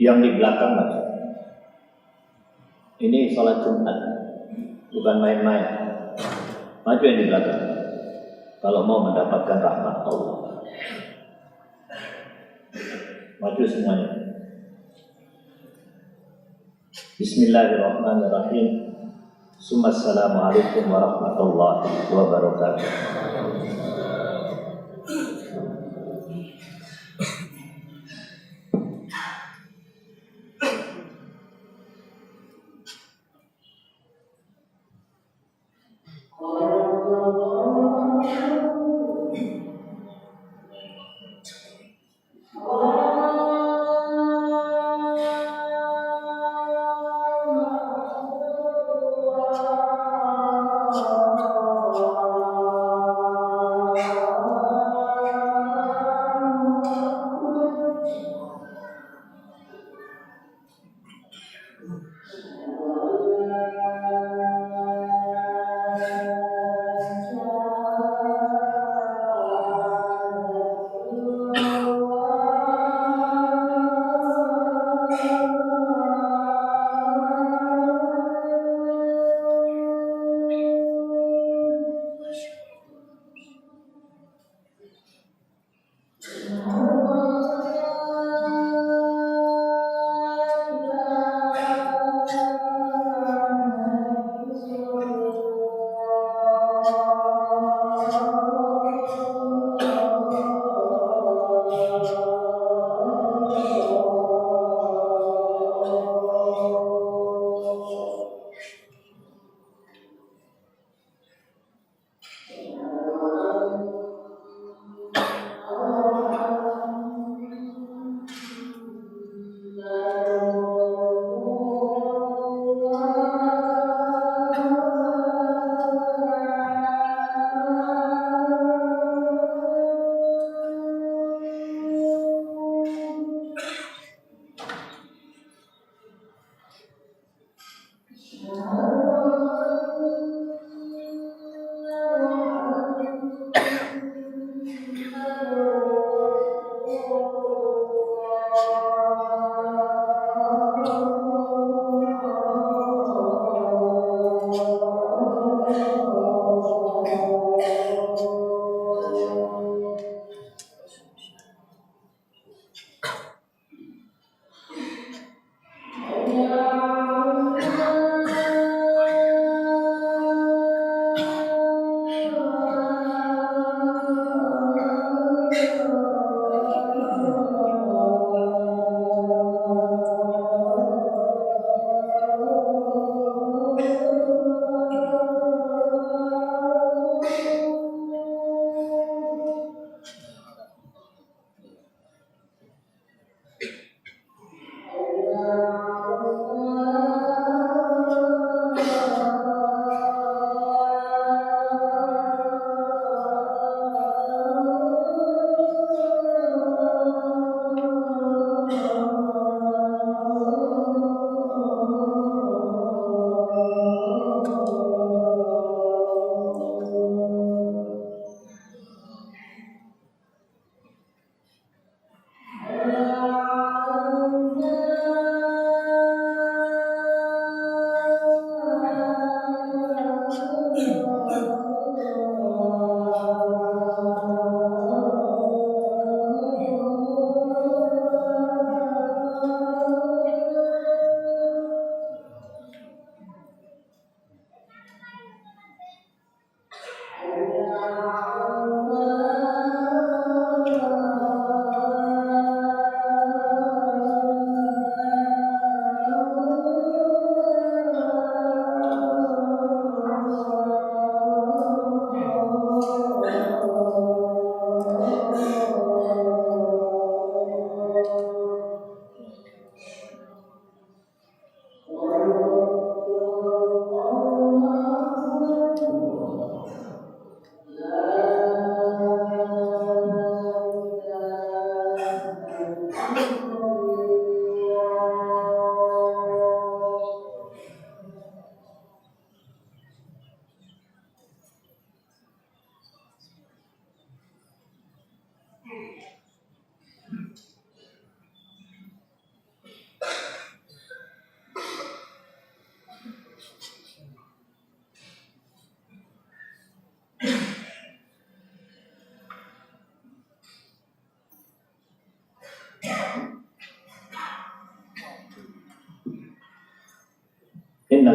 Yang di belakang maju. Ini sholat Jumat, bukan main-main. Maju yang di belakang. Kalau mau mendapatkan rahmat Allah, maju semuanya. Bismillahirrahmanirrahim. Assalamualaikum warahmatullahi wabarakatuh.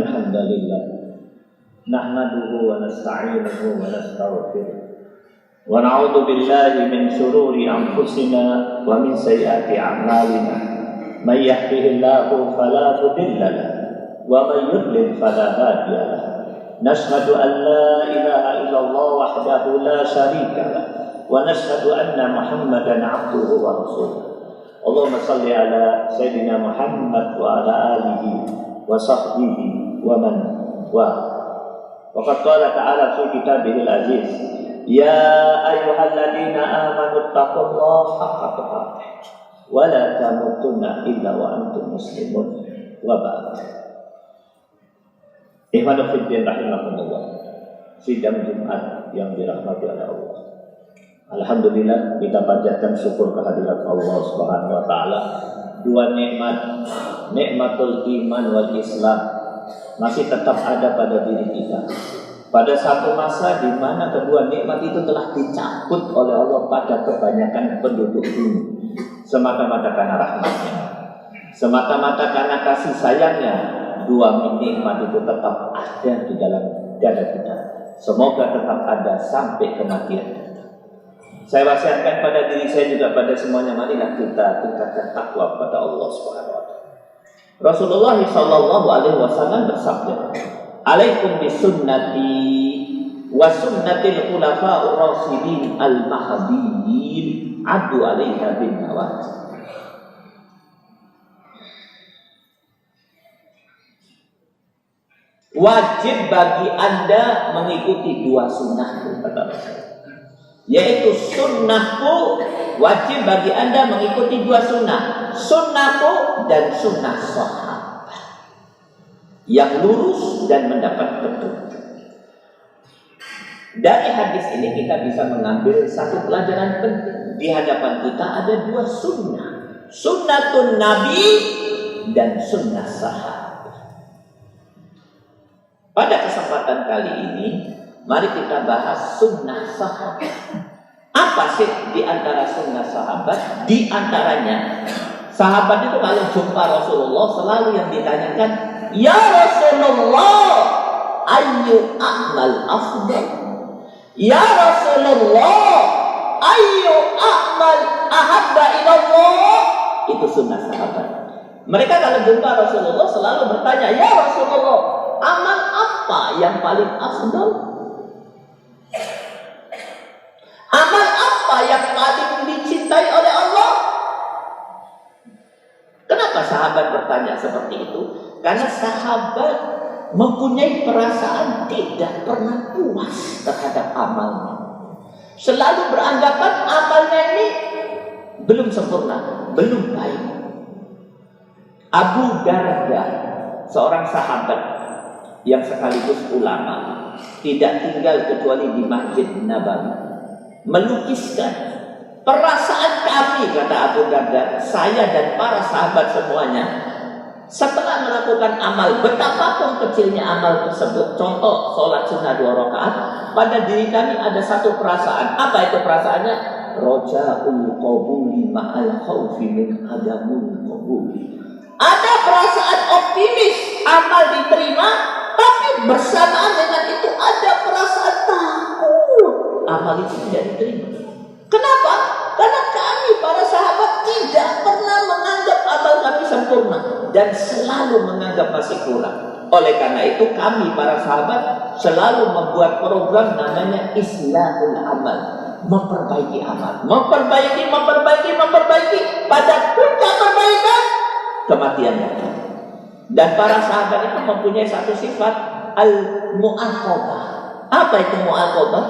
Innal hamdalillah nahmaduhu wa nasta'inuhu wa nastaghfiruh wa na'udzu billahi min shururi anfusina wa min sayyiati a'malina may yahdihillahu fala mudilla lahu wa may yudlil fala hadiya lahu nashhadu an la ilaha illallah wahdahu la syarika lahu wa nashhadu anna Muhammadan 'abduhu wa rasuluh. Allahumma shalli ala sayyidina Muhammad wa ala alihi wa sahbihi wa man wa. Waqad qala ta'ala fi kitabihil aziz, ya ayyuhalladzina amanu taqullaha haqqa tuqatih wa la tamutunna illa wa antum muslimun wa ba'd. Ikhwanu fiddin rahimakumullah. Sidang Jumat yang dirahmati oleh Allah. Alhamdulillah kita panjatkan syukur kehadirat Allah Subhanahu wa taala. Dua nikmat, nikmatul iman wal Islam masih tetap ada pada diri kita. Pada satu masa di mana kedua nikmat itu telah dicabut oleh Allah pada kebanyakan penduduk bumi, semata-mata karena rahmatnya, semata-mata karena kasih sayangnya, dua nikmat itu tetap ada di dalam dada kita. Semoga tetap ada sampai kematian. Saya wasiatkan pada diri saya juga pada semuanya, marilah kita tingkatkan takwa kepada Allah Subhanahu wa taala. Rasulullah sallallahu alaihi wasallam bersabda, "Alaikum bisunnati wa sunnatil khulafa'ur rasyidin al-mahdiyyin, addu 'alaiha bin nawajib." Wajib bagi Anda mengikuti dua sunnahku, kata Rasul. Yaitu sunnahku, wajib bagi Anda mengikuti dua sunnah, sunnahku dan sunnah sahabat yang lurus dan mendapat petunjuk. Dari hadis ini kita bisa mengambil satu pelajaran penting. Di hadapan kita ada dua sunnah, sunnatun Nabi dan sunnah sahabat. Pada kesempatan kali ini, mari kita bahas sunnah sahabat. Apa sih di antara sunnah sahabat? Di antaranya, sahabat itu kalau jumpa Rasulullah selalu yang ditanyakan, ya Rasulullah, ayyu a'mal afdal? Ya Rasulullah, ayyu a'mal ahabba ilallah? Itu sunnah sahabat. Mereka kalau jumpa Rasulullah selalu bertanya, ya Rasulullah, amal apa yang paling afdal? Amal apa yang paling dicintai oleh Allah? Kenapa sahabat bertanya seperti itu? Karena sahabat mempunyai perasaan tidak pernah puas terhadap amalnya. Selalu beranggapan amalnya ini belum sempurna, belum baik. Abu Darda, seorang sahabat yang sekaligus ulama, tidak tinggal kecuali di Masjid Nabawi, melukiskan perasaan kami, kata Abu Darda, saya dan para sahabat semuanya, setelah melakukan amal, betapapun kecilnya amal tersebut, contoh sholat sunnah 2 rakaat, pada diri kami ada satu perasaan. Apa itu perasaannya? Roja'ul qabuli ma'al khawfi min adamul qabuli. Ada perasaan optimis amal diterima, tapi bersamaan dengan itu ada perasaan takut amal itu tidak diterima. Kenapa? Karena kami para sahabat tidak pernah menganggap amal kami sempurna dan selalu menganggap masih kurang. Oleh karena itu kami para sahabat selalu membuat program namanya Islahul Amal, memperbaiki amal, memperbaiki. Pada puncak perbaikan kematian datang. Dan para sahabat itu mempunyai satu sifat al-mu'aqabah. Apa itu mu'aqabah?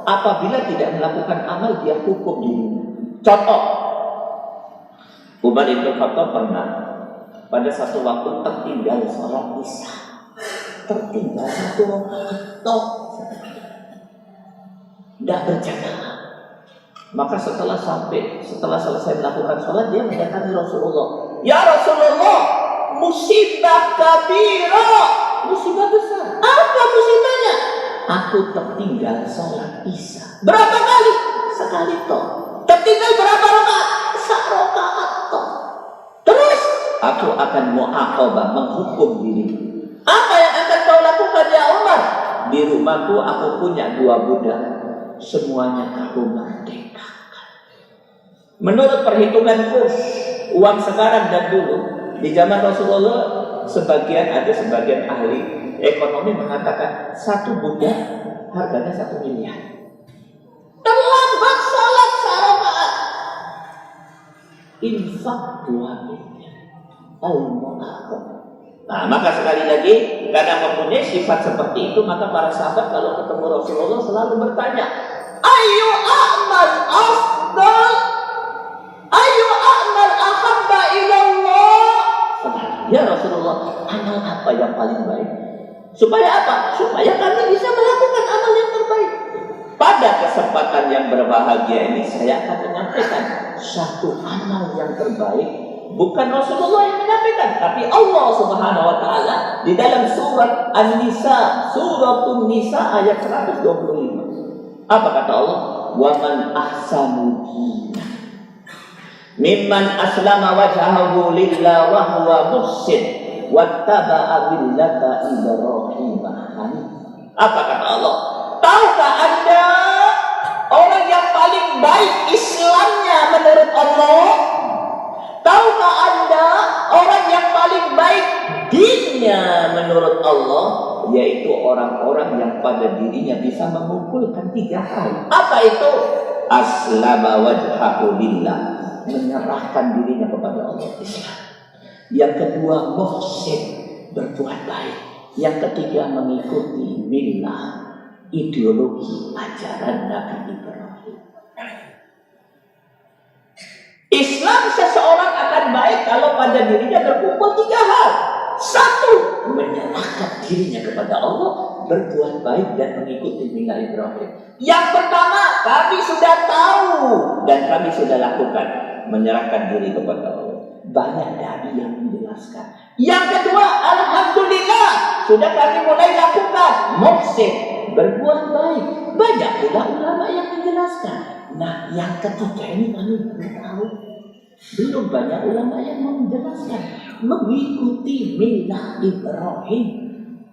Apabila tidak melakukan amal, dia hukum dirinya. Contoh, Umar bin Khattab pernah pada satu waktu tertinggal sholat isya, tertinggal satu waktu, tidak berjamaah. Maka setelah selesai melakukan sholat, dia mendatangi Rasulullah. Ya Rasulullah, musibah kabirah, musibah besar. Apa musibahnya? Aku tertinggal sholat isya. Berapa kali? Sekali toh. Tertinggal berapa rakaat? 1 rakaat toh. Terus aku akan mu'aqabah, menghukum diri. Apa yang ya Umar, di rumahku aku punya 2 budak, semuanya kamu merdeka. Menurut perhitungan kurs uang sekarang dan dulu, di zaman Rasulullah, sebagian ahli ekonomi mengatakan 1 budak harganya 1 miliar. Terlambat salat saramaat, infak 2 miliar. Al-Mu'akhir. Nah, maka sekali lagi, karena mempunyai sifat seperti itu, maka para sahabat kalau ketemu Rasulullah selalu bertanya, ayu a'mal afdal, ayu a'mal ahabba ilallah. Ya Rasulullah, amal apa yang paling baik? Supaya apa? Supaya kami bisa melakukan amal yang terbaik. Pada kesempatan yang berbahagia ini, saya akan menyampaikan satu amal yang terbaik. Bukan Rasulullah yang menyampaikan, tapi Allah Subhanahu wa taala di dalam surat An-Nisa, suratul Nisa ayat 125. Apa kata Allah? Wa man ahsanu dinan mimman aslama wajhahu lillahi wa huwa muhsin wattaba'a millata Ibrahim hanif. Apa kata Allah? Tahukah Anda orang yang paling baik Islamnya menurut Allah? Tahukah Anda orang yang paling baik dinnya menurut Allah? Yaitu orang-orang yang pada dirinya bisa mengumpulkan 3 hal. Apa itu? Aslama wajhahu lillah, menyerahkan dirinya kepada Allah, Islam. Yang kedua, muhsin, berbuat baik. Yang ketiga, mengikuti millah, ideologi ajaran Nabi Ibrahim. Islam seseorang akan baik kalau pada dirinya berkumpul 3 hal. 1, menyerahkan dirinya kepada Allah, berbuat baik dan mengikuti millah Ibrahim. Yang pertama, kami sudah tahu dan kami sudah lakukan, menyerahkan diri kepada Allah. Banyak dari yang menjelaskan. Yang kedua, alhamdulillah, sudah kami mulai lakukan, muhsin, berbuat baik. Banyak pula ulama yang menjelaskan. Nah, yang ketiga ini kami belum tahu. Belum banyak ulama yang menjelaskan, mengikuti millah Ibrahim.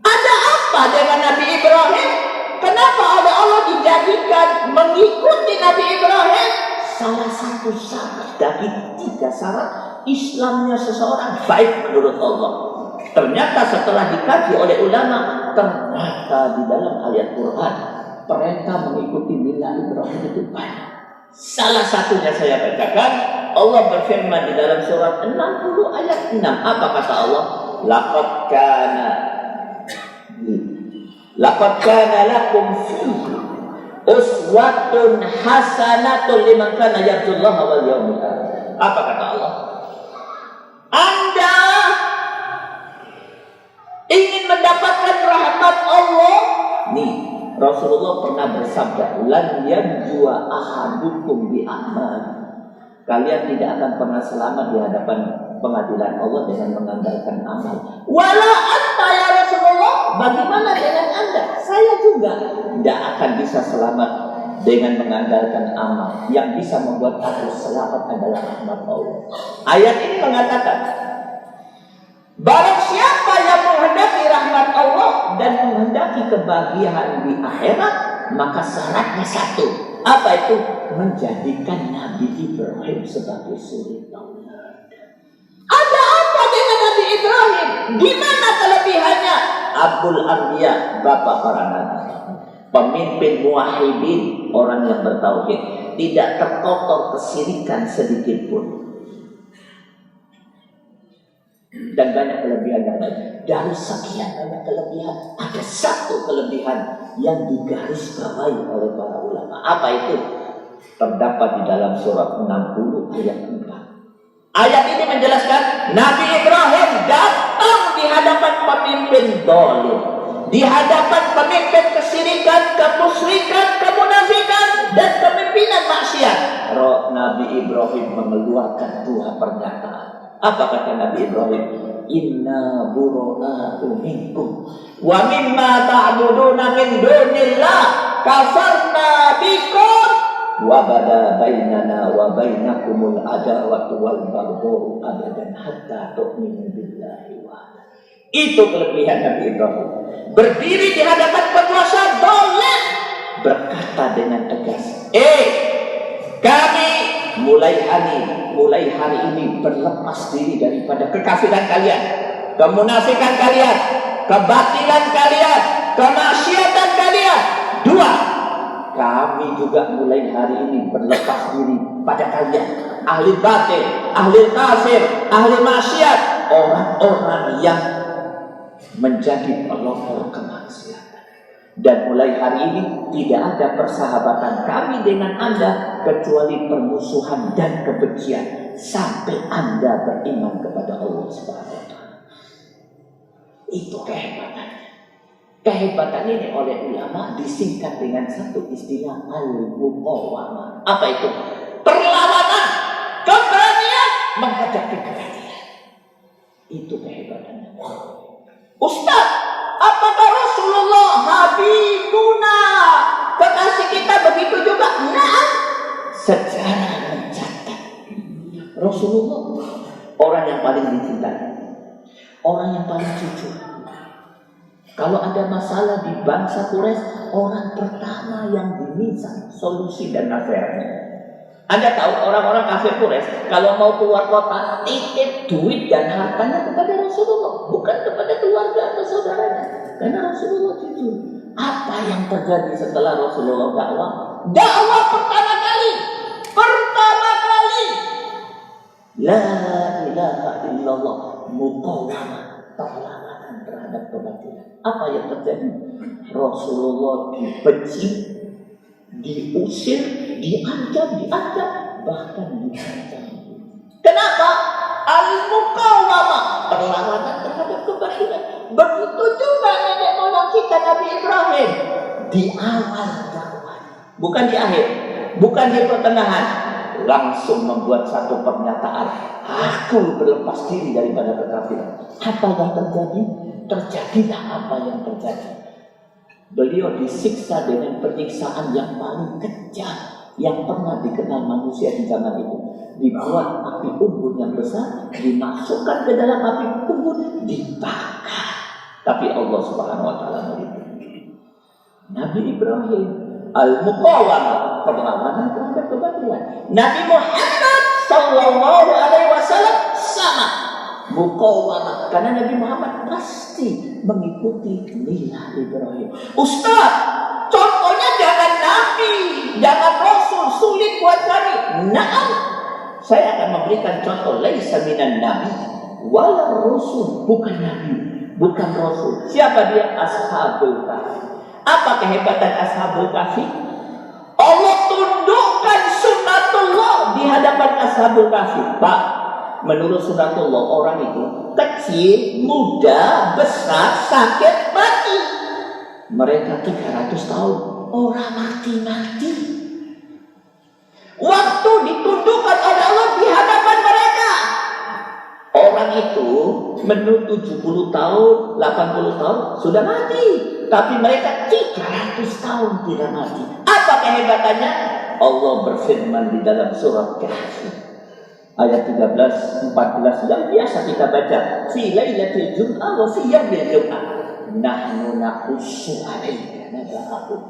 Ada apa dengan Nabi Ibrahim? Kenapa oleh Allah dijadikan mengikuti Nabi Ibrahim? Salah satu syarat dari 3 syarat Islamnya seseorang baik menurut Allah. Ternyata setelah dikaji oleh ulama, ternyata di dalam ayat Quran perintah mengikuti millah Ibrahim itu baik. Salah satunya saya bacakan, Allah berfirman di dalam surat 60 ayat 6. Apa kata Allah? Laqad kana lakum fihi uswatun hasanatun liman kana yarjullaha wal yawmil akhir. Apa kata Allah? Anda ingin mendapatkan rahmat Allah? Nih, Rasulullah pernah bersabda, lan yanjua ahadukum bi amal. Kalian tidak akan pernah selamat di hadapan pengadilan Allah dengan mengandalkan amal. Wala anta ya Rasulullah, bagaimana dengan Anda? Saya juga tidak akan bisa selamat dengan mengandalkan amal. Yang bisa membuat aku selamat adalah rahmat Allah. Ayat ini mengatakan, barang siapa yang menghendaki rahmat Allah dan menghendaki kebahagiaan di akhirat, maka syaratnya 1. Apa itu? Menjadikan Nabi Ibrahim sebagai suri tauladan. Ada apa dengan Nabi Ibrahim? Gimana kelebihannya? Abul Anbiya, bapak para nabi, pemimpin muwahhidin, orang yang bertauhid, tidak terkotor kesyirikan sedikit pun. Dan banyak kelebihan yang lain. Dari sekian banyak kelebihan, ada 1 kelebihan yang digarisbawahi oleh para ulama. Apa itu? Terdapat di dalam surat 60 ayat 4. Ayat ini menjelaskan Nabi Ibrahim datang di hadapan pemimpin zalim, di hadapan pemimpin kesyirikan, kemusyrikan, kemunafikan, dan kepimpinan maksiat. Nabi Ibrahim mengeluarkan 2 pernyataan. Apa kata Nabi Ibrahim? Inna bura'atu minkum wa mimma ta'buduna min dunillah kafarna bikum wa bada bainana wa bainakumul adawatu wal baghdau abadan hatta tu'minu billahi wahda. Itu kelebihan Nabi Ibrahim. berdiri di hadapan penguasa dolim, berkata dengan tegas, kami mulai hari ini berlepas diri daripada kekafiran kalian, kemunafikan kalian, kebatilan kalian, kemaksiatan kalian. Dua, kami juga mulai hari ini berlepas diri pada kalian, ahli batil, ahli kafir, ahli maksiat, orang-orang yang menjadi pelopor kemaksiatan. Dan mulai hari ini tidak ada persahabatan kami dengan Anda kecuali permusuhan dan kebencian sampai Anda beriman kepada Allah Subhanahu wa taala. Itu kehebatannya. Kehebatan ini oleh ulama disingkat dengan satu istilah al-muqawamah. Apa itu? Perlawanan, keberanian menghadapi kebatilan. Itu kehebatannya. Ustaz, apakah Rasulullah Habibuna kekasih kita begitu juga? Nah, sejarah mencatat Rasulullah orang yang paling dicintai, orang yang paling jujur. Kalau ada masalah di bangsa Quraisy, orang pertama yang diminta solusi dan nasihatnya. Anda tahu orang-orang kafir Quraisy kalau mau keluar kota titip duit dan hartanya kepada Rasulullah, bukan kepada keluarga atau saudaranya. Karena Rasulullah jujur. Apa yang terjadi setelah Rasulullah dakwah? Dakwah pertama kali. La ilaha illallah, muqawamah, perlawanan terhadap kebatilan. Apa yang terjadi? Rasulullah dibenci, diusir, diancam, bahkan diancam. Kenapa? Al-muqawamah, perlawanan terhadap kebatilan. Begitu juga nenek moyang kita Nabi Ibrahim di awal dakwah, bukan di akhir, bukan di pertengahan, langsung membuat satu pernyataan, aku berlepas diri daripada kekafiran. Apa yang terjadi? Terjadilah apa yang terjadi. Beliau disiksa dengan penyiksaan yang paling kejam yang pernah dikenal manusia di zaman itu. Dibuat api unggun yang besar, dimasukkan ke dalam api unggun, dibakar. Tapi Allah Subhanahu wa taala melindungi. Nabi Ibrahim al-muqawamah, perlawanan terhadap kebatilan. Nabi Muhammad sallallahu alaihi wasallam sama muqawamah, karena Nabi Muhammad pasti mengikuti milah Ibrahim. Ustaz, contohnya jangan Nabi, jangan Rasul, sulit buat kami. Naam, saya akan memberikan contoh. Laisa minan Nabi wala Rasul, bukan Nabi, bukan Rasul. Siapa dia? Ashabul Kahfi. Apa kehebatan Ashabul Kahfi? Allah tundukkan sunnatullah di hadapan Ashabul Kahfi. Pak, menurut sunnatullah orang itu kecil, muda, besar, sakit, mati. Mereka 300 tahun orang mati-mati. Waktu ditundukkan oleh Allah di hadapan mereka. Orang itu menurut 70 tahun, 80 tahun sudah mati. Tapi mereka 300 tahun tidak mati. Apa kehebatannya? Allah berfirman di dalam surat Kahfi ayat 13, 14 yang biasa kita baca. Fi lailatul jum'ah wa fi yaumil jum'ah. Nahnu naqussu 'alaika naba'ahum.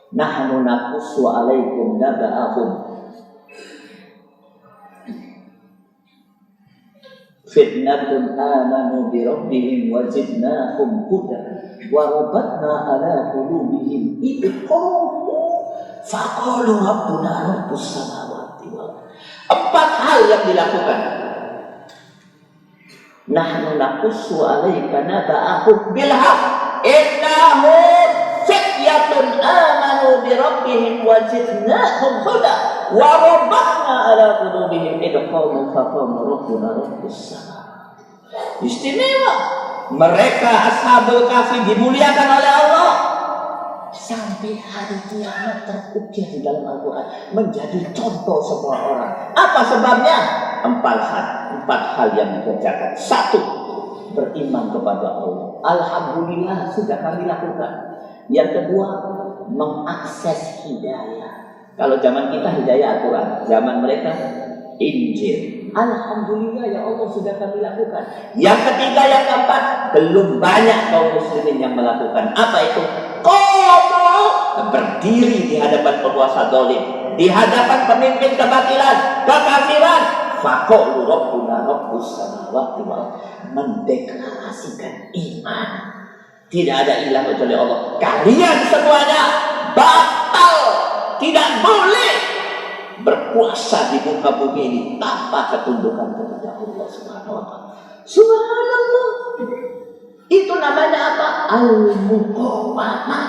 Nahnu naqussu 'alaikum naba'ahum. Fitnatun amanu bi rabbihim wa zidnahum huda wa rabatna ala qulubihim idh qalu faqalu rabbuna rabbus samawati wal ardh. 4 hal yang dilakukan. Nahnu naqussu 'alaika naba'ahum bil haqq innahum fityatun amanu bi rabbihim wa zidnahum huda wa rabbana ala qulubihim idqamu faqamu rabbuna rabbus samawati. Istimewa. Mereka Ashabul Kahfi dimuliakan oleh Allah sampai hari kiamat terukir di dalam Al-Quran, menjadi contoh semua orang. Apa sebabnya? 4 hal yang dikerjakan. 1, beriman kepada Allah. Alhamdulillah sudah kami lakukan. Yang kedua, mengakses hidayah. Kalau zaman kita hidayah Al-Quran, zaman mereka Injil. Alhamdulillah ya Allah sudah kami lakukan. Yang ketiga, yang keempat, belum banyak kaum muslimin yang melakukan. Apa itu? Berdiri di hadapan penguasa zalim, di hadapan pemimpin kebatilan, kekafiran. Faqulu rabbuna rabbus samawati wal ardh, mendeklarasikan iman. Tidak ada ilah kecuali Allah. Kalian semuanya batal, tidak boleh berpuasa di muka bumi ini tanpa ketundukan kepada Allah Subhanahu wa taala. Subhanallah. Itu namanya apa? Al-muqawamah,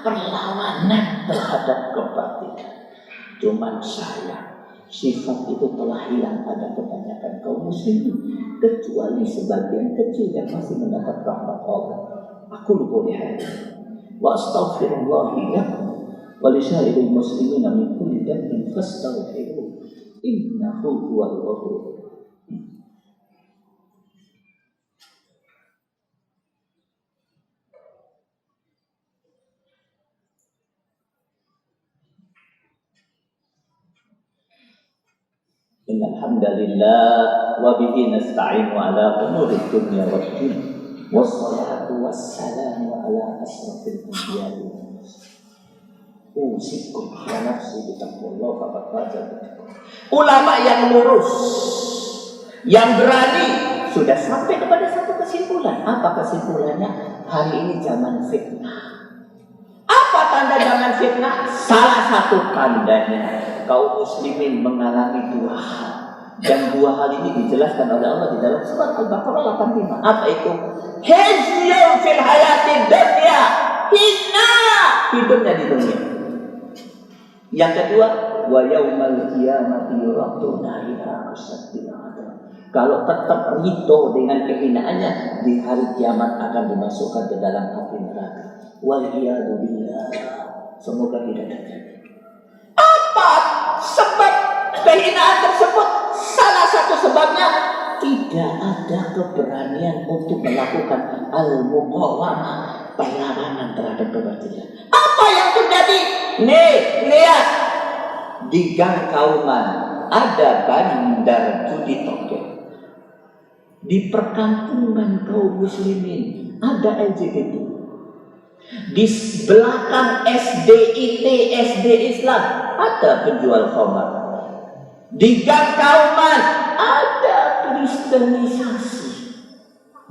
perlawanan terhadap kebatilan. Cuman saya, sifat itu telah hilang pada kebanyakan kaum muslimin, kecuali sebagian kecil yang masih mendapat rahmat Allah. Aku lupa lihat. Wa astaghfirullah lakum wa li syairil muslimin min kulli dhanbin fastaghfiruh innahu huwal ghafur. Innal hamdalillah wa bihi nasta'inu ala umuri dunya waddin. Wassalatu wassalamu ala asrafil anbiya'i wal mursalin. Usikum wa nafsi bitaqwallah faqad faza. Ulama yang lurus, yang berani, sudah sampai kepada satu kesimpulan. Apa kesimpulannya? Hari ini zaman fitnah. Apa tanda zaman fitnah? Salah satu tandanya kaum muslimin mengalami dua hal. Dan dua hal ini dijelaskan oleh Allah di dalam surat Al-Baqarah 85. Apa itu? Hizyun fil hayatid dunya, hina hidupnya di dunia. Yang kedua, wa yaumal qiyamati yuraduna ila asyadil adab. Kalau tetap ridho dengan kehinaannya, di hari kiamat akan dimasukkan ke dalam api neraka. Wal iyadu billah. Semoga tidak terjadi. Apa sebab kehinaan tersebut? Salah satu sebabnya tidak ada keberanian untuk melakukan al-muqawamah, perlawanan terhadap kebatilan. Apa yang terjadi? Nih, lihat di Gang Kauman ada bandar judi toket. Di perkampungan kaum muslimin ada LGBT. Di belakang SDIT, SD Islam ada penjual khamar. Di Gang Kauman ada kristenisasi.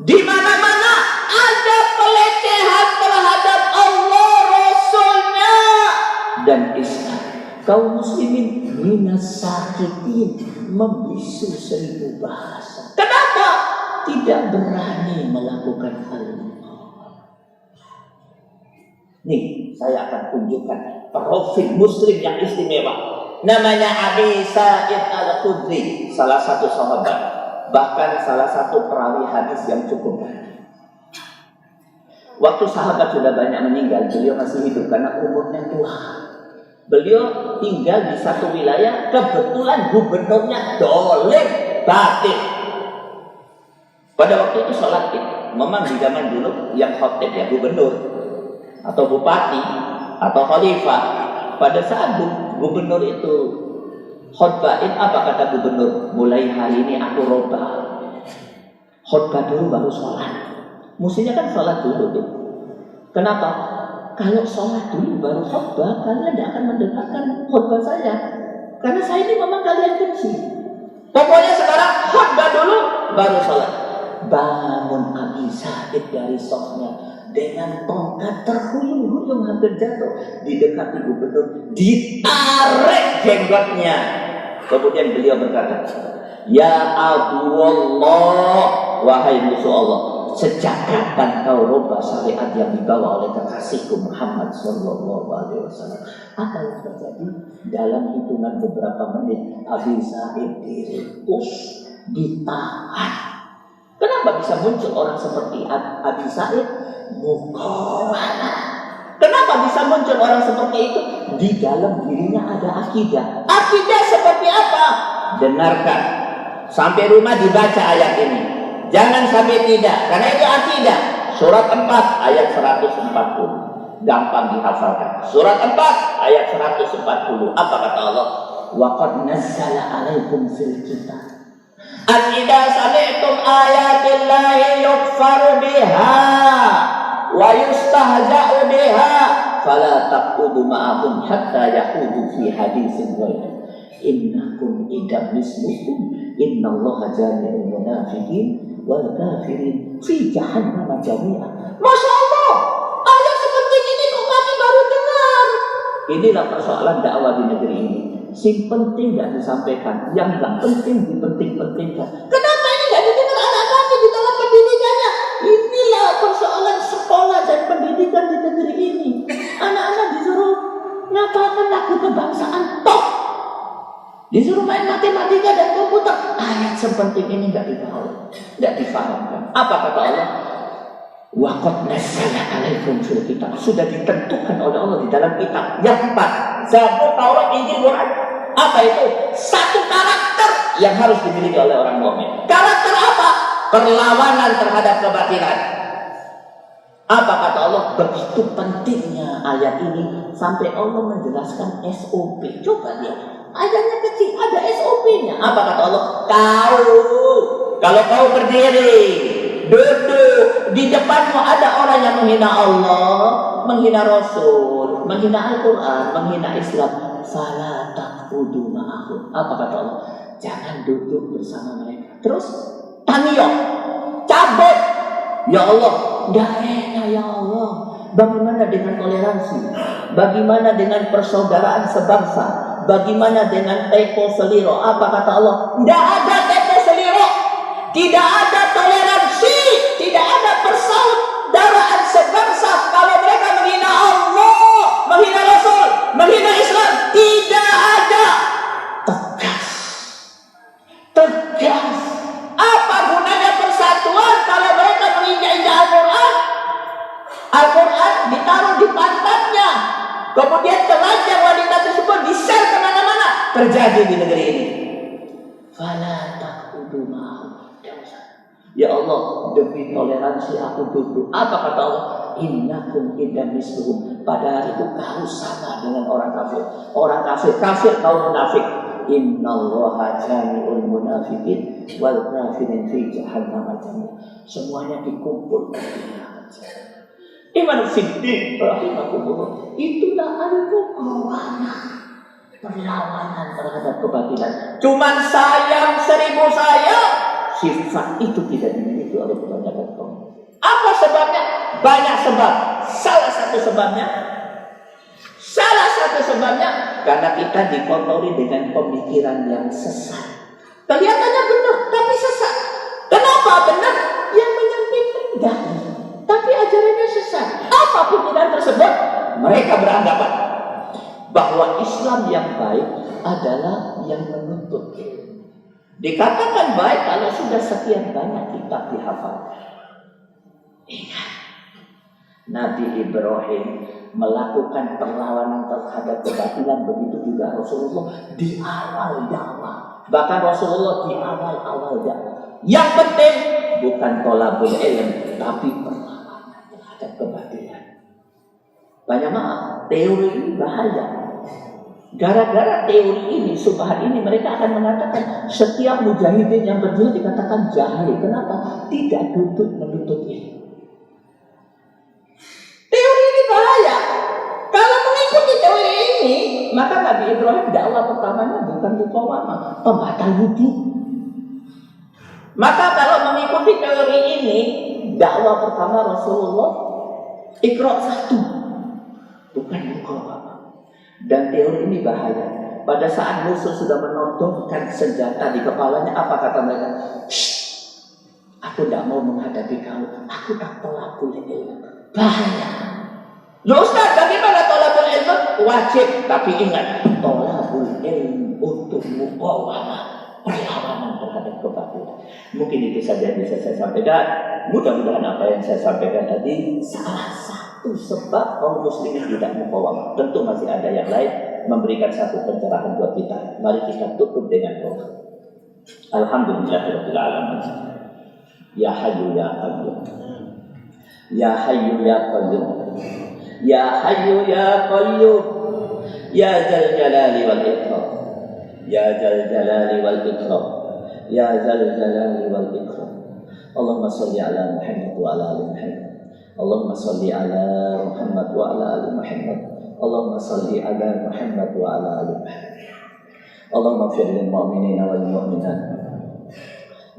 Di mana-mana ada pelecehan terhadap Allah, Rasulnya, dan Islam. Kaum muslimin minas sakitin, membisu 1000 bahasa. Kenapa? Tidak berani melakukan hal ini. Nih, saya akan tunjukkan profil muslim yang istimewa. Namanya Abi Sa'id Al-Khudri, salah satu sahabat, bahkan salah satu perawi hadis yang cukup banyak. Waktu sahabat sudah banyak meninggal, beliau masih hidup karena umurnya tua. Beliau tinggal di satu wilayah, kebetulan gubernurnya dolim batin. Pada waktu itu sholat Id, memang di zaman dulu yang khotib ya gubernur atau bupati atau khalifah. Pada saat gubernur itu khutbahin, apa kata gubernur? Mulai hari ini aku robah, khutbah dulu baru sholat. Mestinya kan sholat dulu gitu. Kenapa? Kalau sholat dulu baru khutbah, kalian tidak akan mendengarkan khutbah saya. Karena saya ini memang kalian benci. Pokoknya sekarang khutbah dulu baru sholat. Bangun Abi Sa'id dari sofnya dengan tongkat terhuyung-huyung hampir jatuh, didekati gubernur, ditarik jenggotnya. Kemudian beliau berkata, ya Abu Allah, wahai musuh Allah, sejak kapan kau rubah syariat yang dibawa oleh kekasihku Muhammad Sallallahu Alaihi Wasallam? Apa yang terjadi? Dalam hitungan beberapa menit, Abi Sa'id diringkus, ditahan. Kenapa bisa muncul orang seperti Abi Sa'id? Muqawamah. Kenapa bisa muncul orang seperti itu? Di dalam dirinya ada akidah. Akidah seperti apa? Dengarkan. Sampai rumah dibaca ayat ini. Jangan sampai tidak. Karena itu akidah. Surat 4 ayat 140. Gampang dihafalkan. Surat 4 ayat 140. Apa kata Allah? Wa qad nazzala 'alaikum fil kitab An idza sami'tum ayatillahi yukfaru biha wa yustahza'u biha fala taqudu ma'ahum hatta yaqudu fi haditsin ghairin innakum idam mislukum innallaha jami'ul munafiqin wal kafirin fi jahannam jami'a. Masya Allah, ayat seperti ini kok kami baru dengar. Inilah persoalan dakwah di negeri ini. Sing penting nggak disampaikan, yang nggak penting dipenting-pentingkan. Kenapa ini nggak didengar anak kami di dalam pendidikannya? Inilah persoalan sekolah dan pendidikan di negeri ini. Anak-anak disuruh ngapalkan lagu kebangsaan top, disuruh main matematika dan komputer. Ayat sepenting ini nggak dibawa, nggak difahamkan. Apa kata Allah? Waqad nazzala alaikum fil kitab, sudah ditentukan oleh Allah di dalam kitab. Yang 4, Zabur, Taurat, Injil, Quran. Apa itu? Satu karakter yang harus dimiliki oleh orang mukmin. Karakter apa? Perlawanan terhadap kebatilan. Apa kata Allah? Begitu pentingnya ayat ini sampai Allah menjelaskan SOP. Coba lihat, ayatnya kecil, ada SOP-nya. Apa kata Allah? Kalau kau berdiri, duduk, di depanmu ada orang yang menghina Allah, menghina Rasul, menghina Al-Quran, menghina Islam, fala taqudu ma'ahum. Apa kata Allah? Jangan duduk bersama mereka. Terus taniyah, cabut. Ya Allah, enggak enak ya Allah. Bagaimana dengan toleransi? Bagaimana dengan persaudaraan sebangsa? Bagaimana dengan tempo seliro? Apa kata Allah? Enggak ada tempo seliro. Tidak ada toleransi, tidak ada persaudaraan sebangsa kalau mereka menghina Allah, menghina Rasul, menghina Islam. Tidak ada. Tegas. Apa gunanya persatuan kalau mereka menginjak-injak Al-Quran? Al-Quran ditaruh di pantatnya, kemudian telanjang wanita tersebut di-share kemana-mana. Terjadi di negeri ini. Fala taqudu ma'ahum. Ya Allah, demi toleransi aku duduk. Apa kata Allah? Innakum idam misluhum. Pada hari itu kau sama dengan orang kafir. Orang kafir kau munafik. Innallaha jami'ul munafiqin wal kafirin fi jahannam jami'a. Semuanya dikumpul di neraka. Imam Siddiq rahimahullah, itulah al-muqawalah, perlawanan terhadap kebatilan. Cuman sayang 1000 sayang, sifat itu tidak dimiliki oleh kebanyakan kaum. Apa sebabnya? Banyak sebab. Salah satu sebabnya karena kita dikotori dengan pemikiran yang sesat. Kelihatannya benar, tapi sesat. Kenapa benar? Yang menyampaikan enggak, tapi ajarannya sesat. Apa pikiran tersebut? Mereka beranggapan bahwa Islam yang baik adalah yang menuntut ilmu. Dikatakan baik kalau sudah sekian banyak kitab dihafal. Ingat, Nabi Ibrahim melakukan perlawanan terhadap kebatilan, begitu juga Rasulullah di awal dakwah. Bahkan Rasulullah di awal dakwah. Yang penting bukan tolabul ilm, tapi perlawanan terhadap kebatilan. Banyak maaf, teori ini bahaya. Gara-gara teori ini, subhan ini, mereka akan mengatakan setiap mujahidin yang berjihad dikatakan jahil. Kenapa? Tidak duduk menuntut ilmu. Teori ini bahaya. Kalau mengikuti teori ini, maka Nabi Ibrahim dakwah pertamanya bukan muqawamah, pembatal wudhu. Maka kalau mengikuti teori ini, dakwah pertama Rasulullah Iqra 1, bukan muqawamah. Dan teori ini bahaya. Pada saat musuh sudah menodongkan senjata di kepalanya, apa kata mereka? Aku tidak mau menghadapi kamu. Aku tak tolakul ilmu. Bahaya. Loh Ustaz, bagaimana tolakul ilmu? Wajib, tapi ingat, tolakul ilmu untuk muqawamah, perlawanan terhadap kebatilan. Mungkin itu saja yang bisa saya sampaikan. Mudah-mudahan apa yang saya sampaikan tadi salah satu sebab kaum muslimin tidak muqawamah. Tentu masih ada yang lain memberikan satu pencerahan buat kita. Mari kita tutup dengan doa. Alhamdulillahirabbil alamin. Ya Hayyu ya Qayyum. Ya Hayyu ya Qayyum. Ya Hayyu ya Qayyum. Ya Dzal Jalali wal Ikram. Ya Dzal Jalali wal Ikram. ya dzal jalali wal ikram. Allahumma shalli ala Muhammad wa ala ali Muhammad. Allahumma shalli ala Muhammad wa ala ali Muhammad. Allahumma shalli ala Muhammad wa ala ali Muhammad. Allahumma ighfir lil mu'minina wal mu'minat,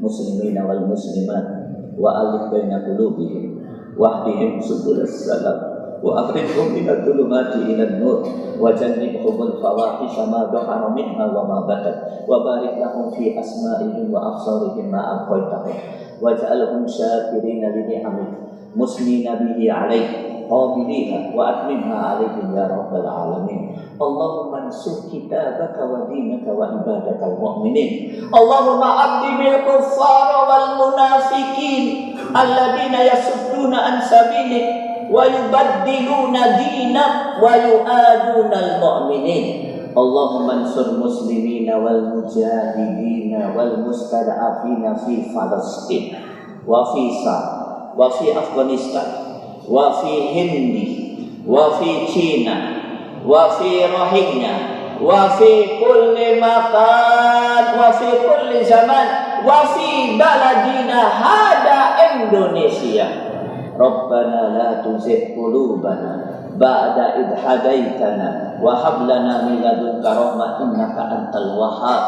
muslimina wal muslimat, wa alif baina qulubihim wahdihim subulas salam wa akhrijhum minadh dhulumati ilan nur wa jannibhumul fawahisha ma dhahara minha wa ma batan wa barik lahum fi asma'ihim wa absarihim ma aqaitahum waj'alhum syakirina li ni'amik musnina bihi 'alaik qabiliha wa atmimha 'alaihim ya rabbal alamin. Allahumma ansur kitabaka wa dinaka wa ibadakal mu'minin. Allahumma abdil kuffara wal munafiqin alladina yasudduna an sabilik wa yubaddiluna dinak wa yu'aduna al mu'minin. Allahumma ansur muslimina wal mujahidina wal mustada'afina fi Palestin wa fi Syam wa fi Afghanistan wa fi Hindi wa fi China wa fi Rohingya wa fi kulli makan wa fi kulli zaman wa fi baladina hada Indonesia. Rabbana la tuzigh qulubana ba'da idh hadaitana wa hab lana min ladunka rahmah innaka antal wahhab.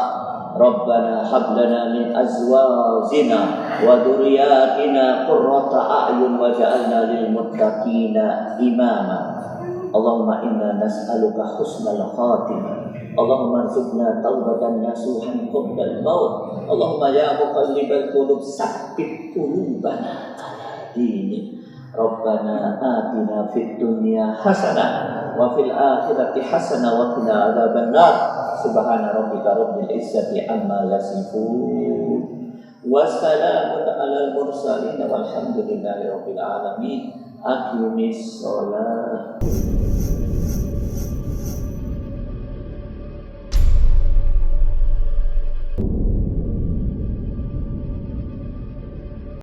Rabbana hab lana min azwajina wa dhurriyyatina qurrata a'yun waj'alna lil muttaqina imama. Allahumma inna nas'aluka husnal khatimah. Allahumma arzuqna taubatan nasuhan qabla al-maut. Allahumma ya muqallibal qulub tsabbit qulubana ala dinik. Rabbana atina fid dunya hasanah wa fil akhirati hasanah wa qina adzabannar. Subhana rabbika rabbil izzati amma yasifun. Wassalamun alal mursalin walhamdulillahi rabbil alamin. Aqimis shalah.